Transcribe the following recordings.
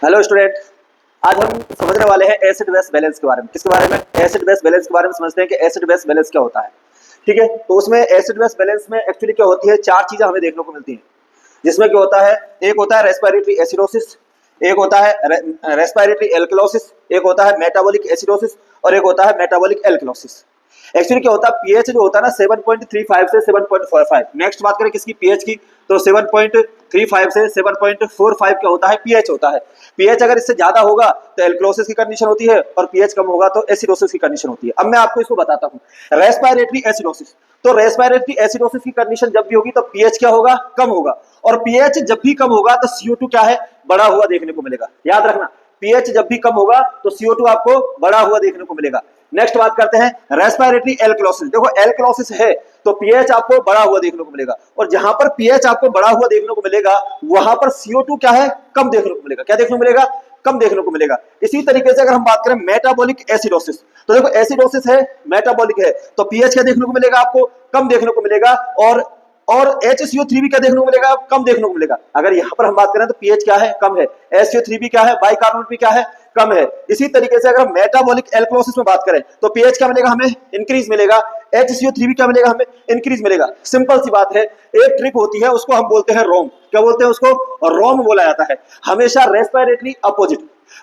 Hello student, आज हम समझने वाले हैं एसिड बेस बैलेंस के बारे में। किसके बारे में? एसिड बेस बैलेंस के बारे में समझते हैं कि एसिड बेस बैलेंस क्या होता है। ठीक है, तो उसमें एसिड बेस बैलेंस में एक्चुअली क्या होती है, चार चीजें हमें देखने को मिलती हैं, जिसमें क्या होता है, एक होता है रेस्पिरेटरी एसिडोसिस, एक होता है रेस्पिरेटरी एल्कलोसिस, एक होता है मेटाबॉलिक एसिडोसिस और एक होता है मेटाबॉलिक एल्कलोसिस। एक्चुअली क्या होता है, पीएच जो होता है ना 7.35 से 7.45। नेक्स्ट बात करें किसकी, पीएच की, तो 7.35 से 7.45 क्या होता है, पीएच होता है। पीएच अगर इससे ज्यादा होगा तो एल्कलोसिस की कंडीशन होती है और पीएच कम होगा तो एसिडोसिस की कंडीशन होती है। अब मैं आपको इसको बताता हूँ, रेस्पिरेटरी एसिडोसिस। तो रेस्पिरेटरी एसिडोसिस की कंडीशन जब भी होगी तो पीएच क्या होगा, कम होगा, और पीएच जब भी कम होगा तो CO2 क्या है, बड़ा हुआ देखने को मिलेगा। याद रखना, पीएच जब भी कम होगा तो CO2 आपको बड़ा हुआ देखने को मिलेगा। नेक्स्ट बात करते हैं रेस्पिरेटरी एल्कलोसिस। देखो एल्कलोसिस है तो पीएच आपको बड़ा हुआ देखने को मिलेगा, और जहां पर पीएच आपको बड़ा हुआ देखने को मिलेगा वहां पर CO2 क्या है, कम देखने को मिलेगा। क्या देखने को मिलेगा, कम देखने को मिलेगा। इसी तरीके से अगर हम बात करें मेटाबॉलिक एसिडोसिस, तो देखो एसिडोसिस है, मेटाबॉलिक है, तो पीएच क्या देखने को मिलेगा, आपको कम देखने को मिलेगा, और HCO3 भी क्या देखने को मिलेगा, कम देखने को मिलेगा। अगर यहां पर हम बात करें तो पीएच क्या है, कम है, HCO3 भी क्या है, बाइकार्बोनेट भी क्या है, कम है। इसी तरीके से अगर हम मेटाबॉलिक एल्कलोसिस में बात करें तो पीएच क्या मिलेगा, हमें इंक्रीज मिलेगा, HCO3 भी क्या मिलेगा, हमें इंक्रीज मिलेगा। सिंपल सी बात है, एक ट्रिक होती है उसको हम बोलते हैं रोम। क्या बोलते हैं उसको, रोम बोला जाता है। हमेशा रेस्पिरेटरी अपोजिट,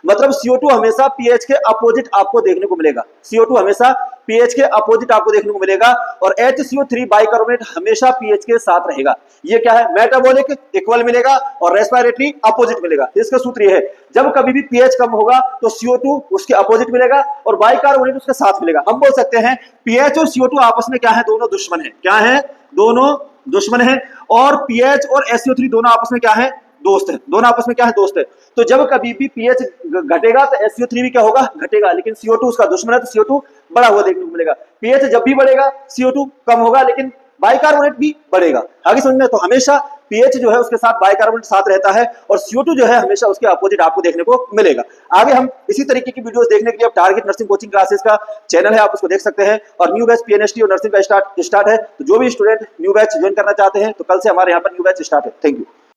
मतलब CO2 हमेशा पीएच के अपोजिट आपको देखने को मिलेगा। CO2 हमेशा पीएच के अपोजिट आपको देखने को मिलेगा, और HCO3 बाइकार्बोनेट हमेशा पीएच के साथ रहेगा। ये क्या है, मेटाबॉलिक इक्वल मिलेगा और रेस्पिरेटरी अपोजिट मिलेगा। इसका सूत्र ये है, जब कभी भी पीएच कम होगा तो CO2 उसके अपोजिट मिलेगा और बाइकार्बोनेट उसके साथ मिलेगा। हम बोल सकते हैं पीएच और CO2 आपस में क्या है, दोनों दुश्मन है। क्या है, दोनों दुश्मन है। और पीएच और HCO3 दोनों आपस में क्या है, दोस्त है। दोनों आपस में क्या है, दोस्त है। तो जब कभी भी पीएच घटेगा तो HCO3 भी क्या होगा, घटेगा, लेकिन CO2 उसका दुश्मन है तो CO2 बड़ा हुआ देखने को मिलेगा। पीएच जब भी बढ़ेगा CO2 कम होगा, लेकिन बाइकार्बोनेट भी बढ़ेगा। आगे समझ में, तो हमेशा पीएच जो है उसके साथ बाइकार्बोनेट साथ रहता है और CO2 जो है हमेशा उसके अपोजिट आपको देखने को मिलेगा। आगे हम इसी तरीके की वीडियोस देखने के लिए अब टारगेट नर्सिंग कोचिंग क्लासेस का चैनल है, आप उसको देख सकते हैं। और न्यू बैच PNST और नर्सिंग का स्टार्ट है, तो जो भी स्टूडेंट न्यू बैच ज्वाइन करना चाहते हैं तो कल से हमारे यहाँ पर न्यू बैच स्टार्ट है। Thank you.